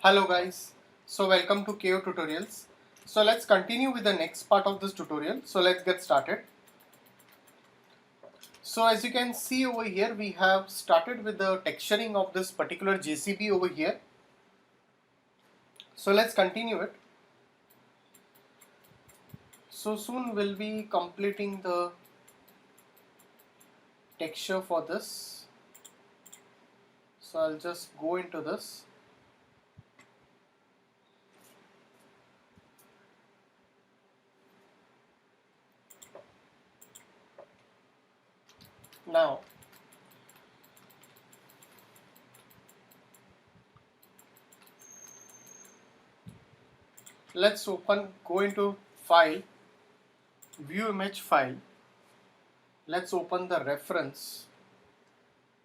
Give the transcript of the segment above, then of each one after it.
Hello guys, so welcome to KO Tutorials. So let's continue with the next part of this tutorial. So let's get started. So as you can see over here, we have started with the texturing of this particular JCB over here. So let's continue it. So soon we'll be completing the texture for this. So I'll just go into this. Now let's go into file, view image file. Let's open the reference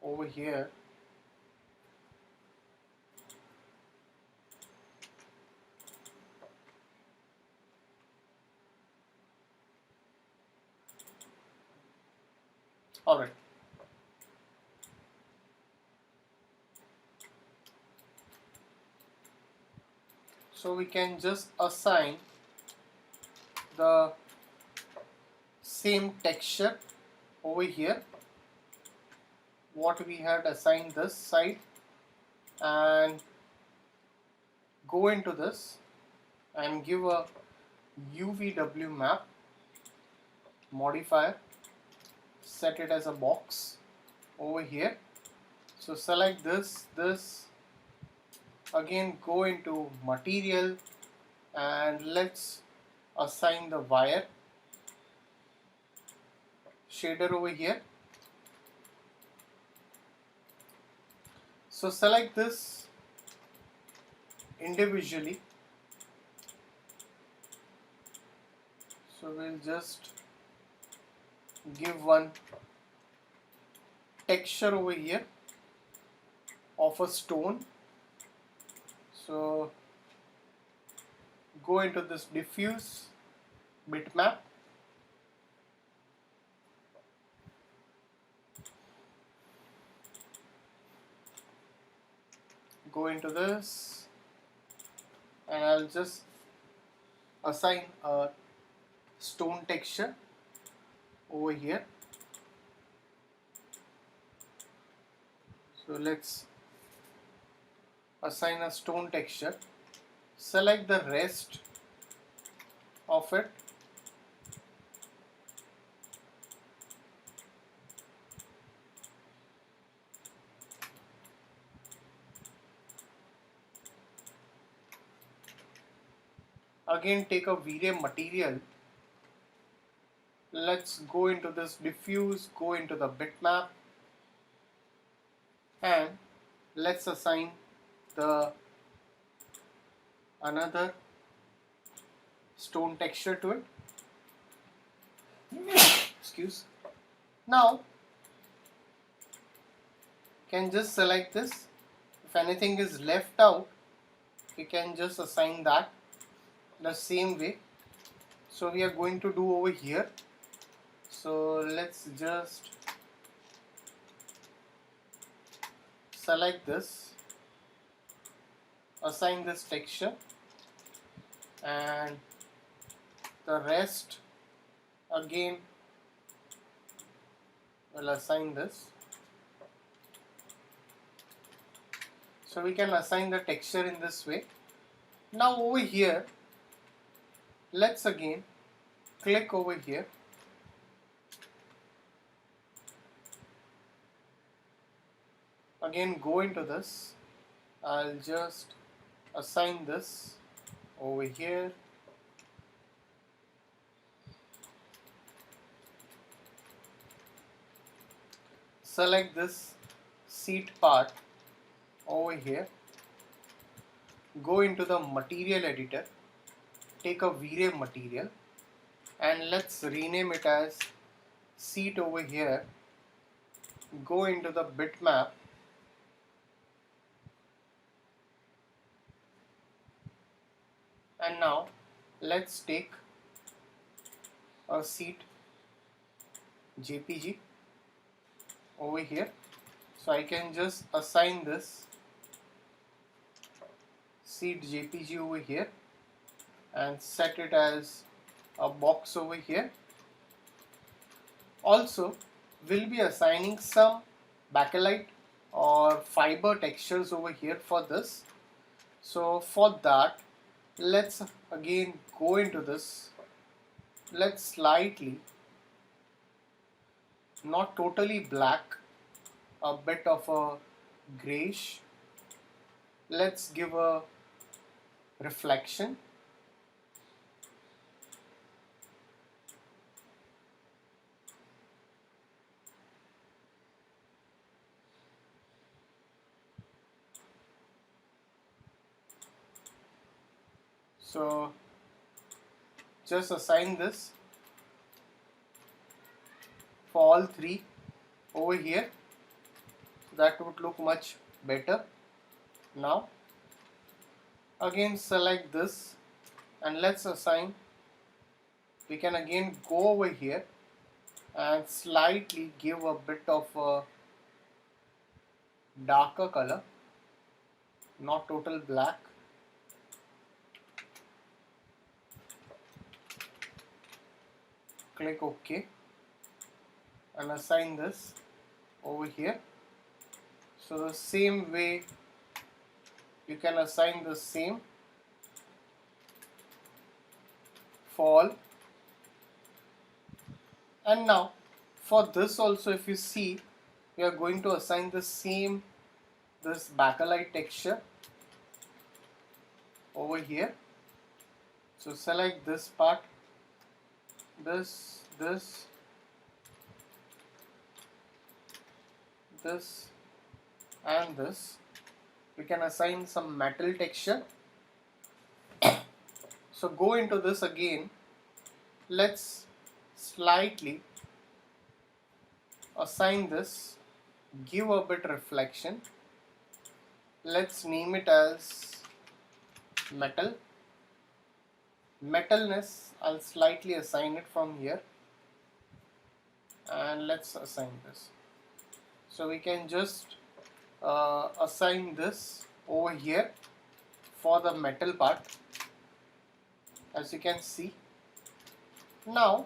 over here. Alright. So we can just assign the same texture over here, what we had assigned this side, and go into this and give a UVW map modifier, set it as a box over here. So select this, again go into material and let's assign the wire shader over here. So select this individually. So we'll just give one texture over here of a stone. So go into this diffuse bitmap, go into this, and I'll just assign a stone texture over here. So let's assign a stone texture, select the rest of it, again take a Vray material, let's go into this diffuse, go into the bitmap, and let's assign the another stone texture to it. Excuse. Now can just select this. If anything is left out, we can just assign that the same way. So we are going to do over here. So let's just select this, assign this texture, and the rest again will assign this. So we can assign the texture in this way. Now over here, let's again click over here, again go into this, I'll just assign this over here, select this seat part over here, go into the material editor, take a Vray material, and let's rename it as seat over here, go into the bitmap, and now let's take a seat JPG over here. So I can just assign this seat JPG over here and set it as a box over here. Also, we'll be assigning some bakelite or fiber textures over here for this. So for that, let's again go into this. Let's slightly, not totally black, a bit of a grayish. Let's give a reflection. So just assign this for all three over here. That would look much better. Now again select this and let's assign. We can again go over here and slightly give a bit of a darker color, not total black. Click OK and assign this over here. So the same way you can assign the same for all. And now for this also, if you see, we are going to assign the same, this bakelite texture over here. So select this part, this, and this. We can assign some metal texture. So go into this again. Let's slightly assign this, give a bit reflection. Let's name it as metal. Metalness, I'll slightly assign it from here, and let's assign this. So we can just assign this over here for the metal part, as you can see. Now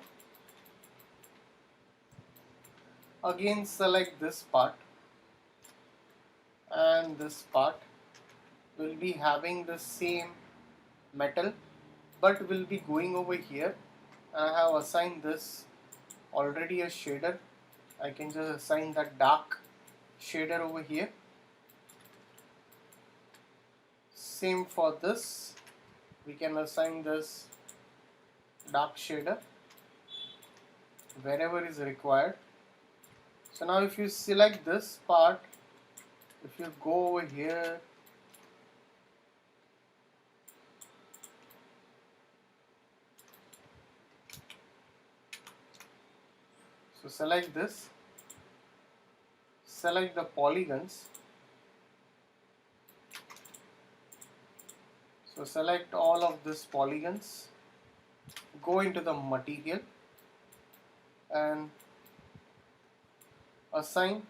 again select this part, and this part will be having the same metal, but will be going over here. I have assigned this already a shader. I can just assign that dark shader over here. Same for this, we can assign this dark shader wherever is required. So now if you select this part, if you go over here, so select this, select the polygons. So select all of these polygons, go into the material and assign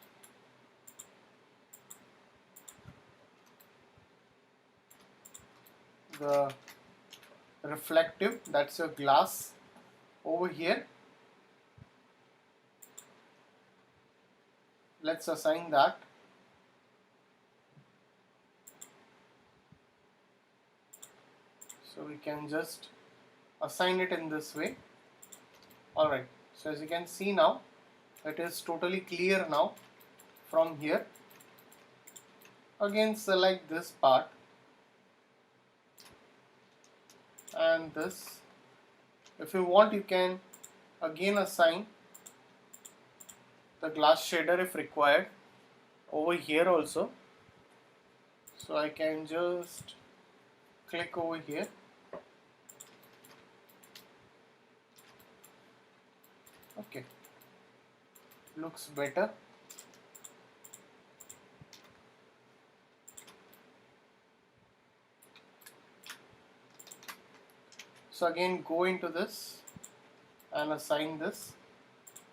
the reflective, that's your glass over here. Let's assign that. So we can just assign it in this way. Alright, so as you can see now, it is totally clear now from here. Again select this part and this. If you want, you can again assign the glass shader if required over here also. So I can just click over here. Okay, looks better. So again go into this and assign this.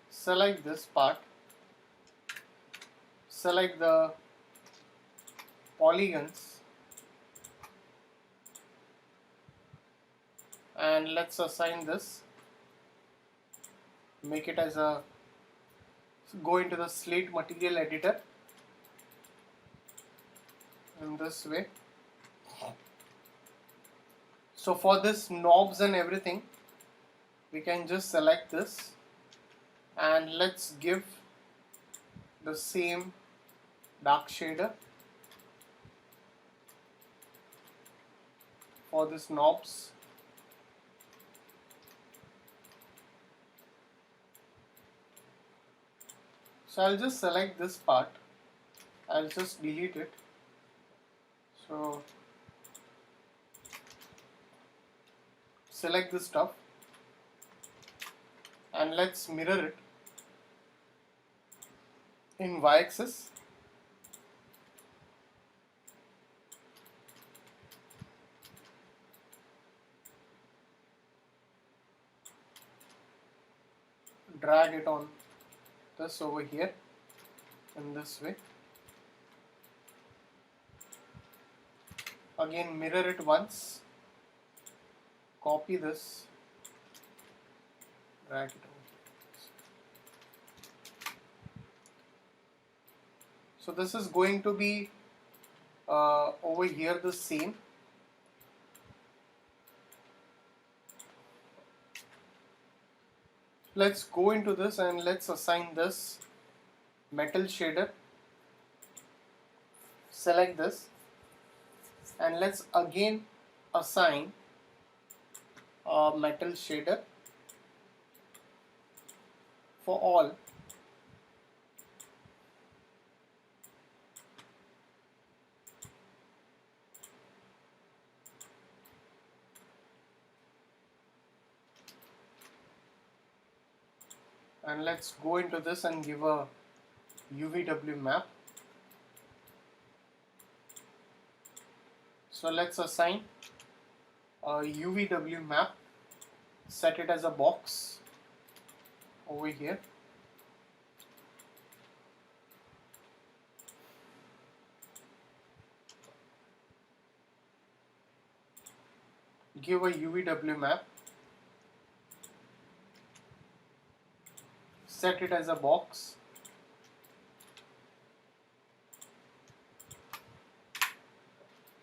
Select this part, select the polygons and let's assign this, make it as a, go into the slate material editor in this way. So for this knobs and everything, we can just select this and let's give the same dark shader for this knobs. So I'll just select this part, I'll just delete it. So select this stuff and let's mirror it in y-axis. Drag it on this over here in this way. Again mirror it once, copy this, drag it over. So this is going to be over here the same. Let's go into this and let's assign this metal shader. Select this and let's again assign a metal shader for all. And let's go into this and give a UVW map. So let's assign a UVW map, set it as a box over here. Give a UVW map, set it as a box.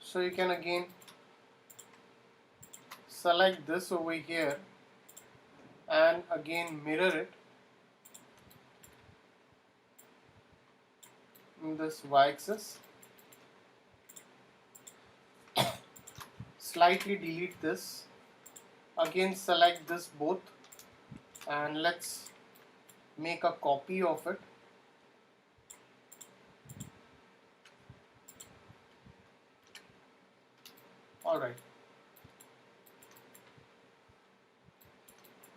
So you can again select this over here and again mirror it in this y-axis. Slightly delete this, again select this both and let's make a copy of it. Alright.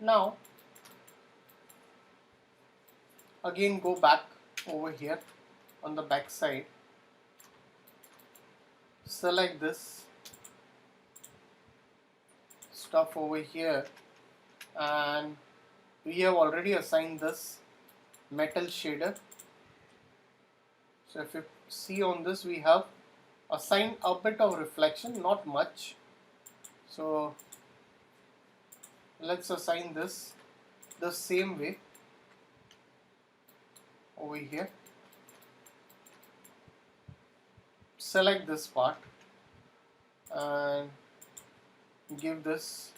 Now again go back over here on the back side, select this stuff over here and we have already assigned this metal shader. So if you see on this, we have assigned a bit of reflection, not much. So let's assign this the same way over here. Select this part and give this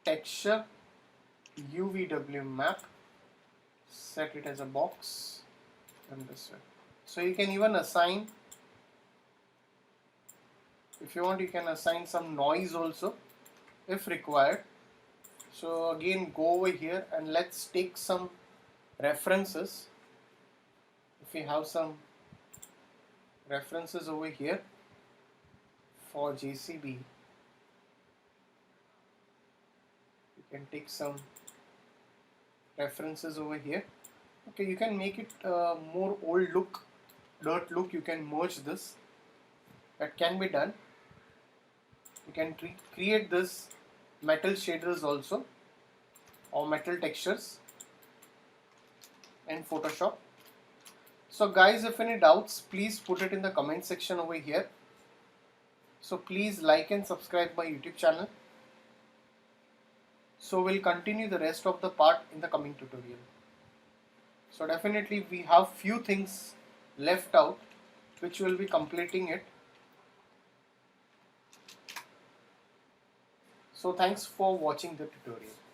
texture UVW map, set it as a box in this way. So you can even assign, if you want, you can assign some noise also if required. So again go over here and let's take some references. If we have some references over here for JCB, you can take some references over here. Okay, you can make it more old look, dirt look. You can merge this, that can be done. You can create this metal shaders also or metal textures in Photoshop. So guys, if any doubts, please put it in the comment section over here. So please like and subscribe my YouTube channel. So we'll continue the rest of the part in the coming tutorial. So definitely we have few things left out which will be completing it. So thanks for watching the tutorial.